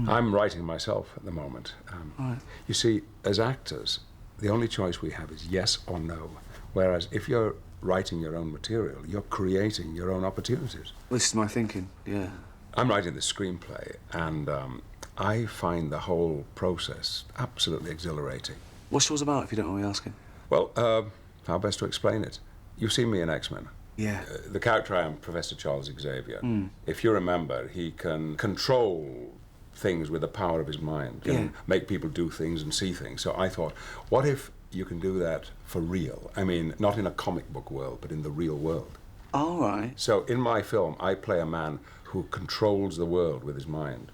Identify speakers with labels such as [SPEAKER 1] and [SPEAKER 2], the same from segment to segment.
[SPEAKER 1] I'm writing myself at the moment.
[SPEAKER 2] Right.
[SPEAKER 1] You see, as actors, the only choice we have is yes or no. Whereas if you're writing your own material, you're creating your own opportunities.
[SPEAKER 2] This is my thinking, yeah.
[SPEAKER 1] I'm writing the screenplay, and I find the whole process absolutely exhilarating.
[SPEAKER 2] What's yours about, if you don't mind me asking?
[SPEAKER 1] Well, how best to explain it? You've seen me in X-Men.
[SPEAKER 2] Yeah.
[SPEAKER 1] The character I am, Professor Charles Xavier. If you remember, he can control things with the power of his mind. Can make people do things and see things. So I thought, what if you can do that for real? I mean, not in a comic book world, but in the real world.
[SPEAKER 2] All right.
[SPEAKER 1] So in my film, I play a man who controls the world with his mind.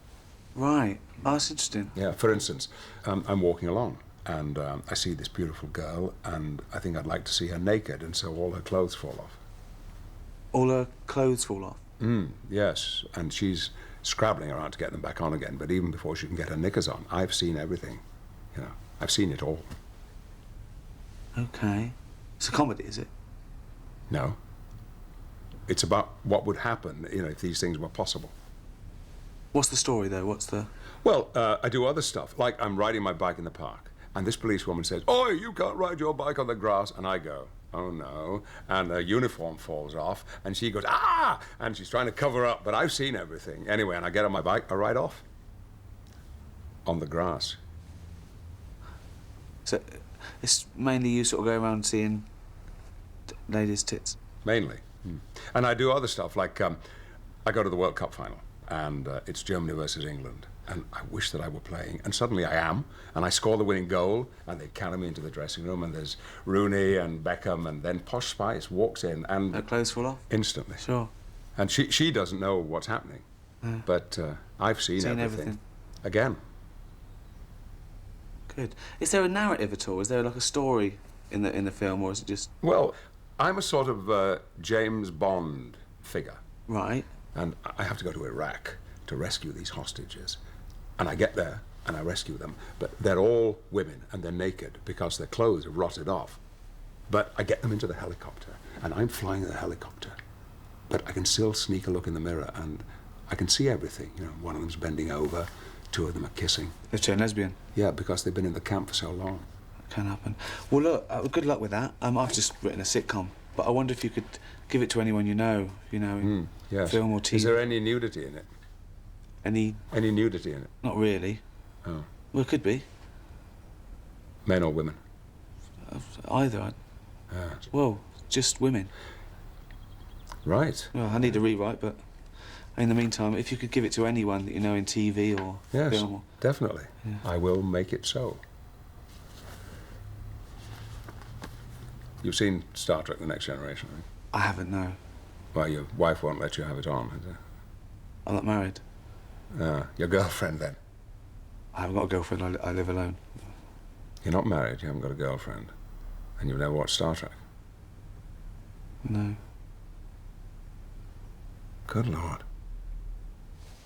[SPEAKER 2] Right. Oh, that's interesting.
[SPEAKER 1] Yeah, for instance, I'm walking along, and I see this beautiful girl, and I think I'd like to see her naked, and so all her clothes fall off.
[SPEAKER 2] All her clothes fall off?
[SPEAKER 1] Yes, and she's scrabbling around to get them back on again, but even before she can get her knickers on, I've seen everything. You know, I've seen it all.
[SPEAKER 2] Okay. It's a comedy, is it?
[SPEAKER 1] No. It's about what would happen, you know, if these things were possible.
[SPEAKER 2] What's the story, though? What's the...
[SPEAKER 1] Well, I do other stuff, like I'm riding my bike in the park, and this policewoman says, "Oi, you can't ride your bike on the grass," and I go, "Oh no," and her uniform falls off, and she goes, "Ah!" and she's trying to cover up, but I've seen everything. Anyway, and I get on my bike, I ride off. On the grass.
[SPEAKER 2] So, it's mainly you sort of go around seeing ladies' tits?
[SPEAKER 1] Mainly. And I do other stuff, like I go to the World Cup final, and it's Germany versus England, and I wish that I were playing, and suddenly I am, and I score the winning goal, and they carry me into the dressing room, and there's Rooney and Beckham, and then Posh Spice walks in, and...
[SPEAKER 2] Her clothes fall off?
[SPEAKER 1] Instantly.
[SPEAKER 2] Sure.
[SPEAKER 1] And she doesn't know what's happening, but I've seen everything. Again.
[SPEAKER 2] Good. Is there a narrative at all? Is there like a story in the film, or is it just...
[SPEAKER 1] Well, I'm a sort of James Bond figure.
[SPEAKER 2] Right.
[SPEAKER 1] And I have to go to Iraq to rescue these hostages. And I get there and I rescue them, but they're all women and they're naked because their clothes have rotted off. But I get them into the helicopter, and I'm flying the helicopter, but I can still sneak a look in the mirror and I can see everything. You know, one of them's bending over, two of them are kissing.
[SPEAKER 2] They've turned lesbian?
[SPEAKER 1] Yeah, because they've been in the camp for so long.
[SPEAKER 2] Can happen. Well, look, good luck with that. I've just written a sitcom, but I wonder if you could give it to anyone you know, in
[SPEAKER 1] yes.
[SPEAKER 2] film or TV.
[SPEAKER 1] Is there any nudity in it?
[SPEAKER 2] Any
[SPEAKER 1] nudity in it?
[SPEAKER 2] Not really.
[SPEAKER 1] Oh.
[SPEAKER 2] Well, it could be.
[SPEAKER 1] Men or women?
[SPEAKER 2] Either. Well, just women.
[SPEAKER 1] Right.
[SPEAKER 2] Well, I need a rewrite, but in the meantime, if you could give it to anyone that you know in TV or film. Or...
[SPEAKER 1] Definitely. Yeah. I will make it so. You've seen Star Trek: The Next Generation, right?
[SPEAKER 2] I haven't, no.
[SPEAKER 1] Well, your wife won't let you have it on, has it?
[SPEAKER 2] I'm not married.
[SPEAKER 1] Your girlfriend, then?
[SPEAKER 2] I haven't got a girlfriend, I live alone.
[SPEAKER 1] You're not married, you haven't got a girlfriend, and you've never watched Star Trek?
[SPEAKER 2] No.
[SPEAKER 1] Good Lord.